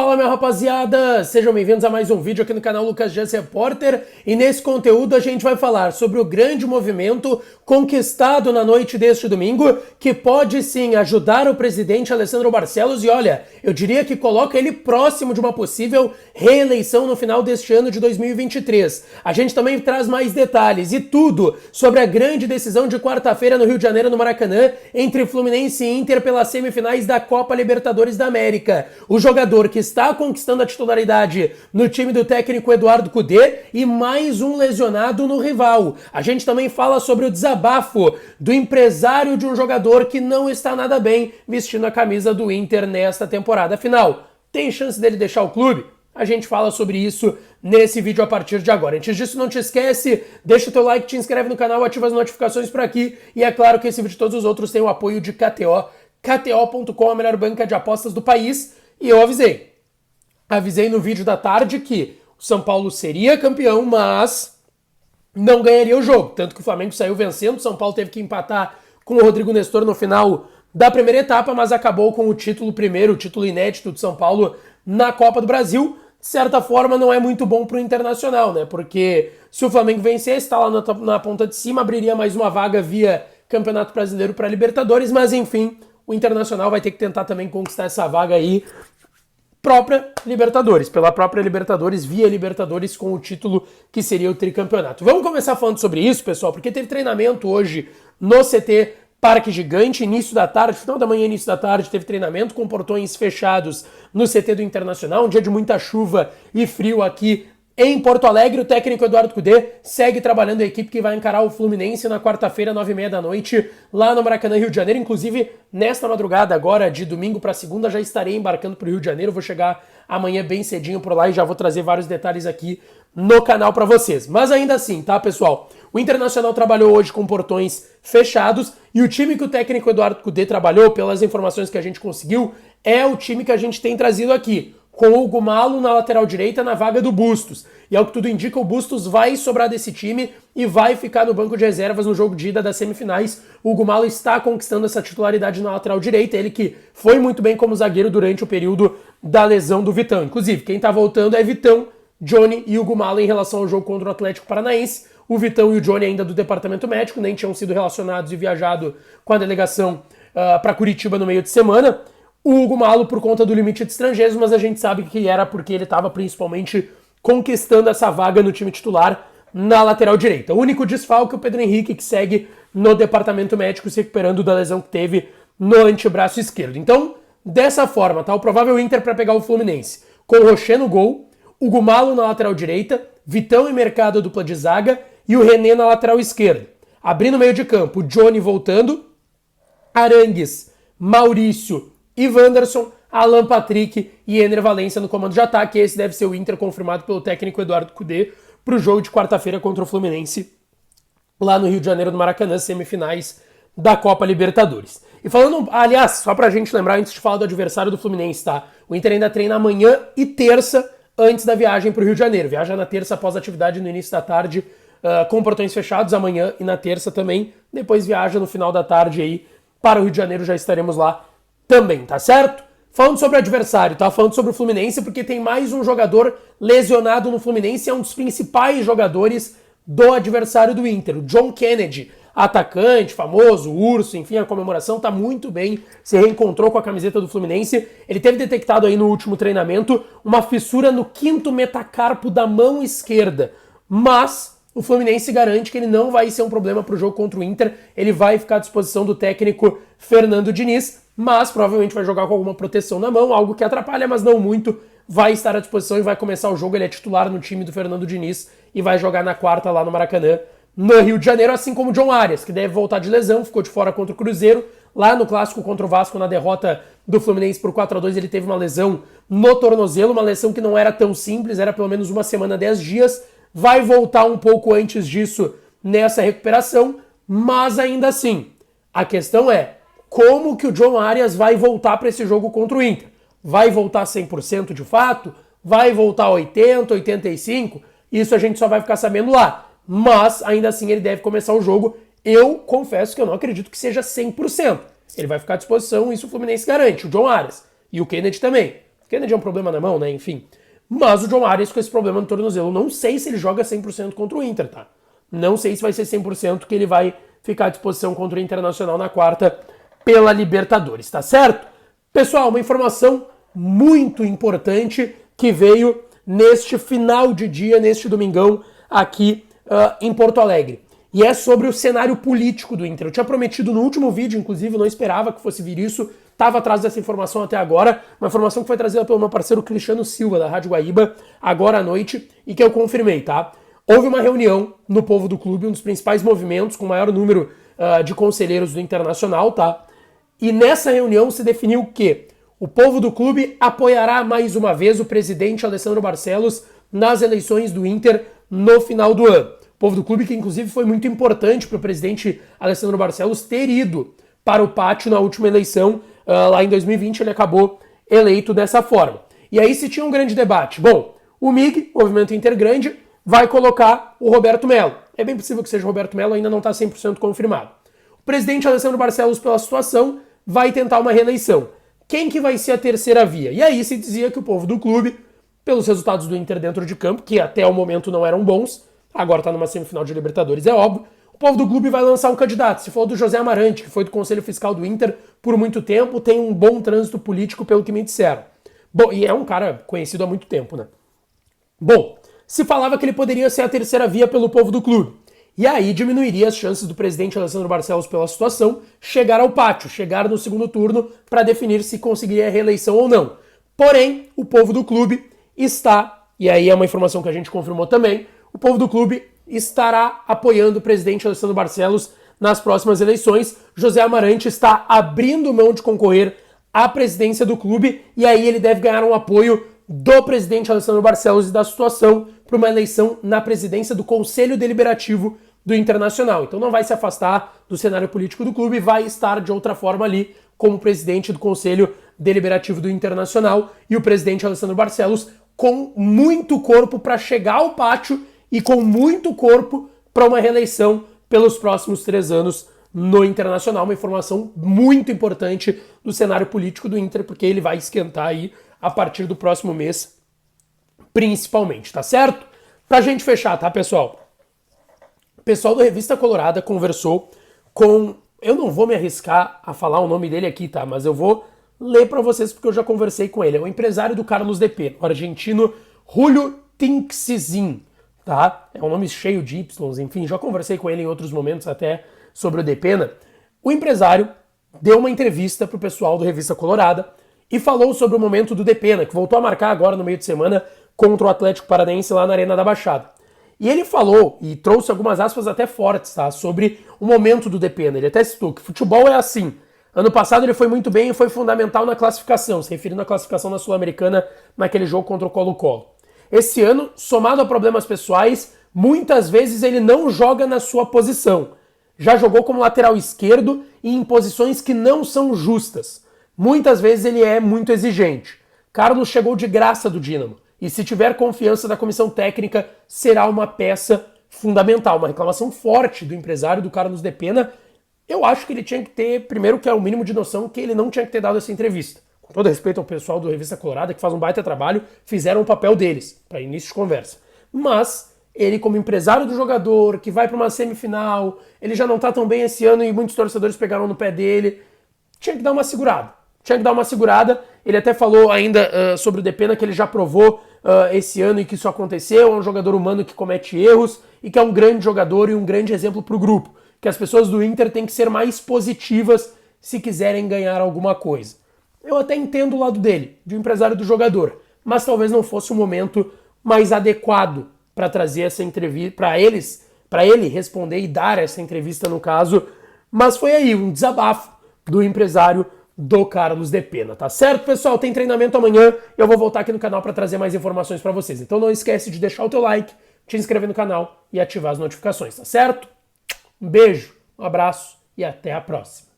Fala, minha rapaziada! Sejam bem-vindos a mais um vídeo aqui no canal Lucas Jess Repórter, e nesse conteúdo a gente vai falar sobre o grande movimento conquistado na noite deste domingo, que pode sim ajudar o presidente Alessandro Barcelos e olha, eu diria que coloca ele próximo de uma possível reeleição no final deste ano de 2023. A gente também traz mais detalhes e tudo sobre a grande decisão de quarta-feira no Rio de Janeiro, no Maracanã, entre Fluminense e Inter pelas semifinais da Copa Libertadores da América. O jogador que está conquistando a titularidade no time do técnico Eduardo Cudê e mais um lesionado no rival. A gente também fala sobre o desabafo do empresário de um jogador que não está nada bem vestindo a camisa do Inter nesta temporada. Afinal, tem chance dele deixar o clube? A gente fala sobre isso nesse vídeo a partir de agora. Antes disso, não te esquece, deixa o teu like, te inscreve no canal, ativa as notificações por aqui e é claro que esse vídeo e todos os outros têm o apoio de KTO. KTO.com, a melhor banca de apostas do país, e eu avisei no vídeo da tarde que o São Paulo seria campeão, mas não ganharia o jogo. Tanto que o Flamengo saiu vencendo, o São Paulo teve que empatar com o Rodrigo Nestor no final da primeira etapa, mas acabou com o título primeiro, o título inédito de São Paulo na Copa do Brasil. De certa forma, não é muito bom pro Internacional, né? Porque se o Flamengo vencesse, está lá na ponta de cima, abriria mais uma vaga via Campeonato Brasileiro para Libertadores, mas enfim, o Internacional vai ter que tentar também conquistar essa vaga aí pela própria Libertadores, via Libertadores, com o título que seria o tricampeonato. Vamos começar falando sobre isso, pessoal, porque teve treinamento hoje no CT Parque Gigante, início da tarde, final da manhã, início da tarde, teve treinamento com portões fechados no CT do Internacional, um dia de muita chuva e frio aqui em Porto Alegre. O técnico Eduardo Cudê segue trabalhando a equipe que vai encarar o Fluminense na quarta-feira, 9h30 da noite, lá no Maracanã, Rio de Janeiro. Inclusive, nesta madrugada agora, de domingo para segunda, já estarei embarcando para o Rio de Janeiro. Vou chegar amanhã bem cedinho por lá e já vou trazer vários detalhes aqui no canal para vocês. Mas ainda assim, tá, pessoal? O Internacional trabalhou hoje com portões fechados e o time que o técnico Eduardo Cudê trabalhou, pelas informações que a gente conseguiu, é o time que a gente tem trazido aqui, com o Hugo Malo na lateral direita na vaga do Bustos. E ao que tudo indica, o Bustos vai sobrar desse time e vai ficar no banco de reservas no jogo de ida das semifinais. O Hugo Malo está conquistando essa titularidade na lateral direita, ele que foi muito bem como zagueiro durante o período da lesão do Vitão. Inclusive, quem tá voltando é Vitão, Johnny e Hugo Malo em relação ao jogo contra o Atlético Paranaense. O Vitão e o Johnny ainda do departamento médico, nem tinham sido relacionados e viajado com a delegação para Curitiba no meio de semana. O Hugo Malo por conta do limite de estrangeiros, mas a gente sabe que era porque ele estava principalmente conquistando essa vaga no time titular na lateral direita. O único desfalque é o Pedro Henrique, que segue no departamento médico se recuperando da lesão que teve no antebraço esquerdo. Então, dessa forma, tá? O provável Inter para pegar o Fluminense com o Rocher no gol, Hugo Malo na lateral direita, Vitão e Mercado dupla de zaga e o René na lateral esquerda. Abrindo o meio de campo, Johnny voltando, Arangues, Maurício e Wanderson, Alan Patrick e Ener Valencia no comando de ataque. Esse deve ser o Inter confirmado pelo técnico Eduardo Cudê para o jogo de quarta-feira contra o Fluminense lá no Rio de Janeiro, no Maracanã, semifinais da Copa Libertadores. E falando, aliás, só pra gente lembrar, antes de falar do adversário do Fluminense, tá? O Inter ainda treina amanhã e terça antes da viagem para o Rio de Janeiro. Viaja na terça após a atividade no início da tarde, com portões fechados amanhã e na terça também. Depois viaja no final da tarde aí para o Rio de Janeiro, já estaremos lá também, tá certo? Falando sobre o adversário, tá? Falando sobre o Fluminense, porque tem mais um jogador lesionado no Fluminense, é um dos principais jogadores do adversário do Inter, o John Kennedy, atacante, famoso, urso, enfim, a comemoração tá muito bem, se reencontrou com a camiseta do Fluminense. Ele teve detectado aí no último treinamento uma fissura no quinto metacarpo da mão esquerda, mas o Fluminense garante que ele não vai ser um problema para o jogo contra o Inter, ele vai ficar à disposição do técnico Fernando Diniz, mas provavelmente vai jogar com alguma proteção na mão, algo que atrapalha, mas não muito, vai estar à disposição e vai começar o jogo. Ele é titular no time do Fernando Diniz e vai jogar na quarta lá no Maracanã, no Rio de Janeiro, assim como o John Arias, que deve voltar de lesão, ficou de fora contra o Cruzeiro, lá no clássico contra o Vasco, na derrota do Fluminense por 4-2, ele teve uma lesão no tornozelo, uma lesão que não era tão simples, era pelo menos uma semana, 10 dias, vai voltar um pouco antes disso nessa recuperação, mas ainda assim, a questão é como que o John Arias vai voltar para esse jogo contra o Inter. Vai voltar 100% de fato? Vai voltar 80%, 85%? Isso a gente só vai ficar sabendo lá. Mas, ainda assim, ele deve começar o jogo. Eu confesso que eu não acredito que seja 100%. Ele vai ficar à disposição, isso o Fluminense garante, o John Arias. E o Kennedy também. Kennedy é um problema na mão, né? Enfim. Mas o John Arias com esse problema no tornozelo. Não sei se ele joga 100% contra o Inter, tá? Não sei se vai ser 100% que ele vai ficar à disposição contra o Internacional na quarta pela Libertadores, tá certo? Pessoal, uma informação muito importante que veio neste final de dia, neste domingão aqui em Porto Alegre. E é sobre o cenário político do Inter. Eu tinha prometido no último vídeo, inclusive, não esperava que fosse vir isso, estava atrás dessa informação até agora, uma informação que foi trazida pelo meu parceiro Cristiano Silva, da Rádio Guaíba, agora à noite, e que eu confirmei, tá? Houve uma reunião no Povo do Clube, um dos principais movimentos, com o maior número de conselheiros do Internacional, tá? E nessa reunião se definiu que o Povo do Clube apoiará mais uma vez o presidente Alessandro Barcelos nas eleições do Inter no final do ano. O Povo do Clube que inclusive foi muito importante para o presidente Alessandro Barcelos ter ido para o pátio na última eleição, lá em 2020 ele acabou eleito dessa forma. E aí se tinha um grande debate. Bom, o MIG, Movimento Inter Grande, vai colocar o Roberto Melo. É bem possível que seja o Roberto Melo, ainda não está 100% confirmado. O presidente Alessandro Barcelos, pela situação, vai tentar uma reeleição. Quem que vai ser a terceira via? E aí se dizia que o Povo do Clube, pelos resultados do Inter dentro de campo, que até o momento não eram bons, agora está numa semifinal de Libertadores, é óbvio, o Povo do Clube vai lançar um candidato. Se for do José Amarante, que foi do Conselho Fiscal do Inter por muito tempo, tem um bom trânsito político, pelo que me disseram. Bom, e é um cara conhecido há muito tempo, né? Bom, se falava que ele poderia ser a terceira via pelo Povo do Clube. E aí diminuiria as chances do presidente Alessandro Barcelos, pela situação, chegar ao pátio, chegar no segundo turno para definir se conseguiria a reeleição ou não. Porém, o Povo do Clube está, e aí é uma informação que a gente confirmou também, o Povo do Clube estará apoiando o presidente Alessandro Barcelos nas próximas eleições. José Amarante está abrindo mão de concorrer à presidência do clube e aí ele deve ganhar um apoio do presidente Alessandro Barcelos e da situação para uma eleição na presidência do Conselho Deliberativo do Internacional. Então não vai se afastar do cenário político do clube, vai estar de outra forma ali como presidente do Conselho Deliberativo do Internacional e o presidente Alessandro Barcelos com muito corpo para chegar ao pátio e com muito corpo para uma reeleição pelos próximos 3 anos no Internacional. Uma informação muito importante do cenário político do Inter, porque ele vai esquentar aí a partir do próximo mês, principalmente, tá certo? Pra gente fechar, tá, pessoal? O pessoal do Revista Colorada conversou com... Eu não vou me arriscar a falar o nome dele aqui, tá? Mas eu vou ler pra vocês porque eu já conversei com ele. É o empresário do Carlos DP, o argentino Julio Tinxizin, tá? É um nome cheio de Ys, enfim, já conversei com ele em outros momentos até sobre o Depena. O empresário deu uma entrevista pro pessoal do Revista Colorada e falou sobre o momento do Depena, que voltou a marcar agora no meio de semana contra o Atlético Paranaense lá na Arena da Baixada. E ele falou, e trouxe algumas aspas até fortes, tá, sobre o momento do Depena. Ele até citou que futebol é assim. Ano passado ele foi muito bem e foi fundamental na classificação, se referindo à classificação na Sul-Americana naquele jogo contra o Colo-Colo. Esse ano, somado a problemas pessoais, muitas vezes ele não joga na sua posição. Já jogou como lateral esquerdo e em posições que não são justas. Muitas vezes ele é muito exigente. Carlos chegou de graça do Dínamo e se tiver confiança da comissão técnica, será uma peça fundamental. Uma reclamação forte do empresário do Carlos Depena. Eu acho que ele tinha que ter, primeiro que é o mínimo de noção, que ele não tinha que ter dado essa entrevista. Com todo respeito ao pessoal do Revista Colorada, que faz um baita trabalho, fizeram o papel deles, para início de conversa. Mas ele, como empresário do jogador, que vai para uma semifinal, ele já não tá tão bem esse ano e muitos torcedores pegaram no pé dele, tinha que dar uma segurada. Ele até falou ainda sobre o Depena, que ele já provou esse ano e que isso aconteceu. É um jogador humano que comete erros e que é um grande jogador e um grande exemplo para o grupo. Que as pessoas do Inter têm que ser mais positivas se quiserem ganhar alguma coisa. Eu até entendo o lado dele, de empresário do jogador, mas talvez não fosse o momento mais adequado para trazer essa entrevista, para ele responder e dar essa entrevista no caso. Mas foi aí um desabafo do empresário do Carlos Depena, tá certo, pessoal? Tem treinamento amanhã e eu vou voltar aqui no canal para trazer mais informações para vocês. Então não esquece de deixar o teu like, te inscrever no canal e ativar as notificações, tá certo? Um beijo, um abraço e até a próxima.